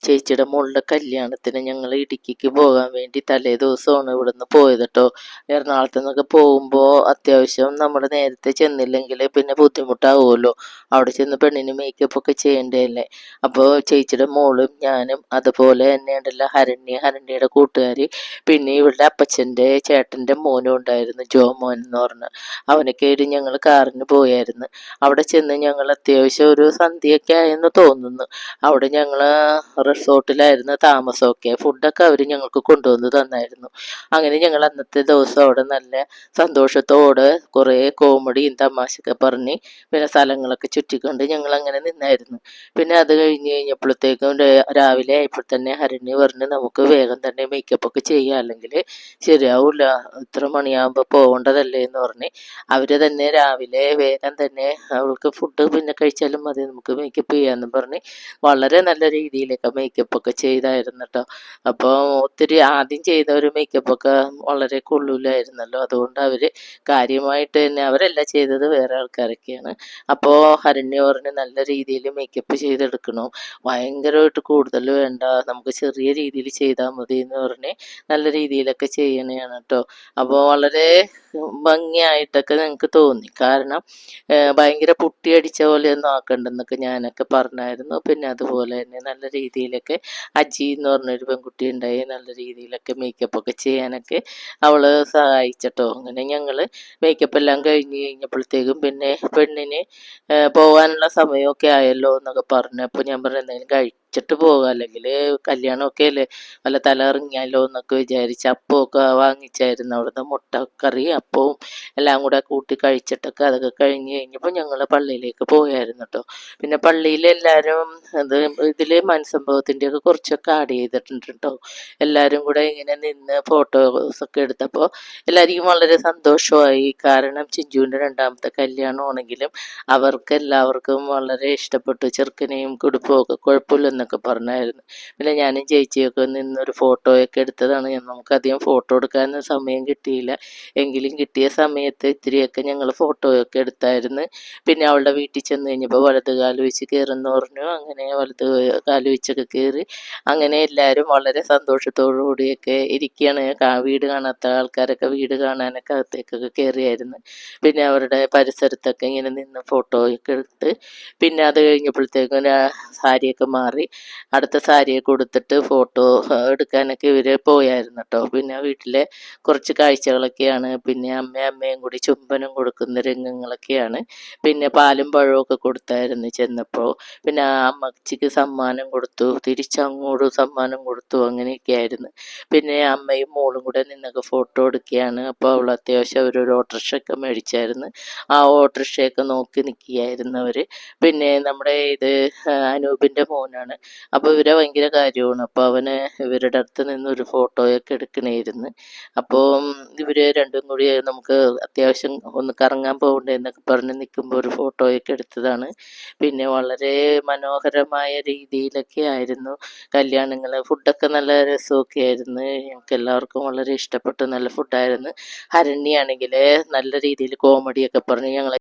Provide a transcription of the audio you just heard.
ചേച്ചിയുടെ മോളുടെ കല്യാണത്തിന് ഞങ്ങൾ ഇടുക്കിക്ക് പോകാൻ വേണ്ടി തലേ ദിവസമാണ് ഇവിടുന്ന് പോയത് കേട്ടോ. എറണാകുളത്ത് നിന്നൊക്കെ പോകുമ്പോൾ അത്യാവശ്യം നമ്മൾ നേരത്തെ ചെന്നില്ലെങ്കിൽ പിന്നെ ബുദ്ധിമുട്ടാവുമല്ലോ. അവിടെ ചെന്ന് പെണ്ണിന് മേക്കപ്പ് ഒക്കെ ചെയ്യേണ്ടതല്ലേ. അപ്പോൾ ചേച്ചിയുടെ മോളും ഞാനും അതുപോലെ തന്നെ ഉണ്ടല്ലോ ഹരണ്യയുടെ കൂട്ടുകാർ, പിന്നെ ഇവളുടെ അപ്പച്ചൻ്റെ ചേട്ടൻ്റെ മോനും ഉണ്ടായിരുന്നു, ജോ മോൻ എന്ന് പറഞ്ഞ്. അവനൊക്കെ ആയിട്ട് ഞങ്ങൾ കാറിന് പോയായിരുന്നു. അവിടെ ചെന്ന് ഞങ്ങൾ അത്യാവശ്യം ഒരു സന്ധ്യയൊക്കെ ആയെന്ന് തോന്നുന്നു. അവിടെ ഞങ്ങൾ റിസോർട്ടിലായിരുന്നു താമസമൊക്കെ. ഫുഡൊക്കെ അവർ ഞങ്ങൾക്ക് കൊണ്ടുവന്ന് തന്നായിരുന്നു. അങ്ങനെ ഞങ്ങൾ അന്നത്തെ ദിവസം അവിടെ നല്ല സന്തോഷത്തോടെ കുറേ കോമഡിയും തമാശയൊക്കെ പറഞ്ഞ് പിന്നെ സ്ഥലങ്ങളൊക്കെ ചുറ്റിക്കൊണ്ട് ഞങ്ങൾ അങ്ങനെ നിന്നായിരുന്നു. പിന്നെ അത് കഴിഞ്ഞപ്പോഴത്തേക്കും രാവിലെ ആയപ്പോൾ തന്നെ ഹരണ്യ പറഞ്ഞ് നമുക്ക് വേഗം തന്നെ മേക്കപ്പ് ഒക്കെ ചെയ്യുക, അല്ലെങ്കിൽ ശരിയാവില്ല, ഇത്ര മണിയാകുമ്പോൾ പോകേണ്ടതല്ലേ എന്ന് പറഞ്ഞ് അവർ തന്നെ രാവിലെ വേഗം തന്നെ അവൾക്ക് ഫുഡ് പിന്നെ കഴിച്ചാലും മതി, നമുക്ക് മേക്കപ്പ് ചെയ്യാമെന്ന് പറഞ്ഞ് വളരെ നല്ല രീതിയിലൊക്കെ മേക്കപ്പൊക്കെ ചെയ്തായിരുന്നു കേട്ടോ. അപ്പോൾ ഒത്തിരി ആദ്യം ചെയ്ത ഒരു മേക്കപ്പൊക്കെ വളരെ കൊള്ളൂലായിരുന്നല്ലോ. അതുകൊണ്ട് അവർ കാര്യമായിട്ട് തന്നെ അവരല്ല ചെയ്തത്, വേറെ ആൾക്കാരൊക്കെയാണ്. അപ്പോൾ ഹരണ്യ പറഞ്ഞ് നല്ല രീതിയിൽ മേക്കപ്പ് ചെയ്തെടുക്കണം, ഭയങ്കരമായിട്ട് കൂടുതൽ വേണ്ട, നമുക്ക് ചെറിയ രീതിയിൽ ചെയ്താൽ മതി എന്ന് പറഞ്ഞ് നല്ല രീതിയിലൊക്കെ ചെയ്യണതാണ് കേട്ടോ. അപ്പോൾ വളരെ ഭംഗിയായിട്ടൊക്കെ ഞങ്ങൾക്ക് തോന്നി. കാരണം ഭയങ്കര പുട്ടിയടിച്ച പോലെയൊന്നും ആക്കണ്ടെന്നൊക്കെ ഞാനൊക്കെ പറഞ്ഞായിരുന്നു. പിന്നെ അതുപോലെ തന്നെ നല്ല രീതിയിലൊക്കെ അജി എന്ന് പറഞ്ഞൊരു പെൺകുട്ടി ഉണ്ടായി, നല്ല രീതിയിലൊക്കെ മേക്കപ്പൊക്കെ ചെയ്യാനൊക്കെ അവൾ സഹായിച്ചിട്ടോ. അങ്ങനെ ഞങ്ങൾ മേക്കപ്പ് എല്ലാം കഴിഞ്ഞപ്പോഴത്തേക്കും പിന്നെ പെണ്ണിന് പോകാനുള്ള സമയമൊക്കെ ആയല്ലോ എന്നൊക്കെ പറഞ്ഞു. അപ്പോൾ ഞാൻ പറഞ്ഞു എന്തെങ്കിലും കഴിച്ചിട്ട് പോകാം, അല്ലെങ്കിൽ കല്യാണമൊക്കെ അല്ലേ, വല്ല തല ഇറങ്ങിയാലോ എന്നൊക്കെ വിചാരിച്ച് അപ്പമൊക്കെ വാങ്ങിച്ചായിരുന്നു. അവിടുന്ന് മുട്ടക്കറി അപ്പവും എല്ലാം കൂടെ കൂട്ടി കഴിച്ചിട്ടൊക്കെ അതൊക്കെ കഴിഞ്ഞപ്പോൾ ഞങ്ങൾ പള്ളിയിലേക്ക് പോയായിരുന്നു കേട്ടോ. പിന്നെ പള്ളിയിൽ എല്ലാവരും ഇതിൽ മനസ്സംഭവത്തിൻ്റെയൊക്കെ കുറച്ചൊക്കെ ആഡ് ചെയ്തിട്ടുണ്ട് കേട്ടോ. എല്ലാവരും കൂടെ ഇങ്ങനെ നിന്ന് ഫോട്ടോസൊക്കെ എടുത്തപ്പോൾ എല്ലാവർക്കും വളരെ സന്തോഷമായി. കാരണം ചിഞ്ചുവിൻ്റെ രണ്ടാമത്തെ കല്യാണമാണെങ്കിലും അവർക്ക് എല്ലാവർക്കും വളരെ ഇഷ്ടപ്പെട്ടു. ചെറുക്കനെയും കുടുംബമൊക്കെ കുഴപ്പമില്ലെന്നൊക്കെ പറഞ്ഞായിരുന്നു. പിന്നെ ഞാനും ചേച്ചിയൊക്കെ നിന്നൊരു ഫോട്ടോയൊക്കെ എടുത്തതാണ്. നമുക്കധികം ഫോട്ടോ എടുക്കാനൊന്നും സമയം കിട്ടിയില്ല, എങ്കിലും കിട്ടിയ സമയത്ത് ഇത്തിരിയൊക്കെ ഞങ്ങൾ ഫോട്ടോയൊക്കെ എടുത്തായിരുന്നു. പിന്നെ അവളുടെ വീട്ടിൽ ചെന്ന് കഴിഞ്ഞപ്പോൾ വലത് കാല് വെച്ച് കയറുമെന്ന് പറഞ്ഞു. അങ്ങനെ വലത് കാല് വെച്ചൊക്കെ കയറി. അങ്ങനെ എല്ലാവരും വളരെ സന്തോഷത്തോടു കൂടിയൊക്കെ ഇരിക്കുകയാണ്. വീട് കാണാത്ത ആൾക്കാരൊക്കെ വീട് കാണാനൊക്കെ അകത്തേക്കൊക്കെ കയറിയായിരുന്നു. പിന്നെ അവരുടെ പരിസരത്തൊക്കെ ഇങ്ങനെ നിന്ന് ഫോട്ടോയൊക്കെ എടുത്ത് പിന്നെ അത് കഴിഞ്ഞപ്പോഴത്തേക്കും സാരിയൊക്കെ മാറി അടുത്ത സാരിയൊക്കെ കൊടുത്തിട്ട് ഫോട്ടോ എടുക്കാനൊക്കെ ഇവർ പോയായിരുന്നു കേട്ടോ. പിന്നെ വീട്ടിലെ കുറച്ച് കാഴ്ചകളൊക്കെയാണ്. പിന്നെ അമ്മയും കൂടി ചുംബനം കൊടുക്കുന്ന രംഗങ്ങളൊക്കെയാണ്. പിന്നെ പാലും പഴമൊക്കെ കൊടുത്തായിരുന്നു ചെന്നപ്പോൾ. പിന്നെ അമ്മച്ചിക്ക് സമ്മാനം കൊടുത്തു, തിരിച്ചങ്ങോട്ട് സമ്മാനം കൊടുത്തു, അങ്ങനെയൊക്കെ ആയിരുന്നു. പിന്നെ അമ്മയും മോളും കൂടെ നിന്നൊക്കെ ഫോട്ടോ എടുക്കുകയാണ്. അപ്പോൾ അവൾ അത്യാവശ്യം അവരൊരു ഓട്ടോറിക്ഷയൊക്കെ മേടിച്ചായിരുന്നു. ആ ഓട്ടോറിക്ഷയൊക്കെ നോക്കി നിൽക്കുകയായിരുന്നു അവർ. പിന്നെ നമ്മുടെ അനൂപിൻ്റെ മോനാണ്. അപ്പോൾ ഇവരെ ഭയങ്കര കാര്യമാണ്. അപ്പോൾ അവന് ഇവരുടെ അടുത്ത് നിന്നൊരു ഫോട്ടോയൊക്കെ എടുക്കണമായിരുന്നു. അപ്പോൾ ഇവർ രണ്ടും കൂടി നമുക്ക് അത്യാവശ്യം ഒന്ന് കറങ്ങാൻ പോകണ്ടേ എന്നൊക്കെ പറഞ്ഞ് നിൽക്കുമ്പോൾ ഒരു ഫോട്ടോയൊക്കെ എടുത്തതാണ്. പിന്നെ വളരെ മനോഹരമായ രീതിയിലൊക്കെ ആയിരുന്നു കല്യാണങ്ങൾ. ഫുഡൊക്കെ നല്ല രസമൊക്കെ ആയിരുന്നു. ഞങ്ങൾക്ക് എല്ലാവർക്കും വളരെ ഇഷ്ടപ്പെട്ടു, നല്ല ഫുഡായിരുന്നു. ഹരണ്യാണെങ്കിൽ നല്ല രീതിയിൽ കോമഡിയൊക്കെ പറഞ്ഞ് ഞങ്ങളെ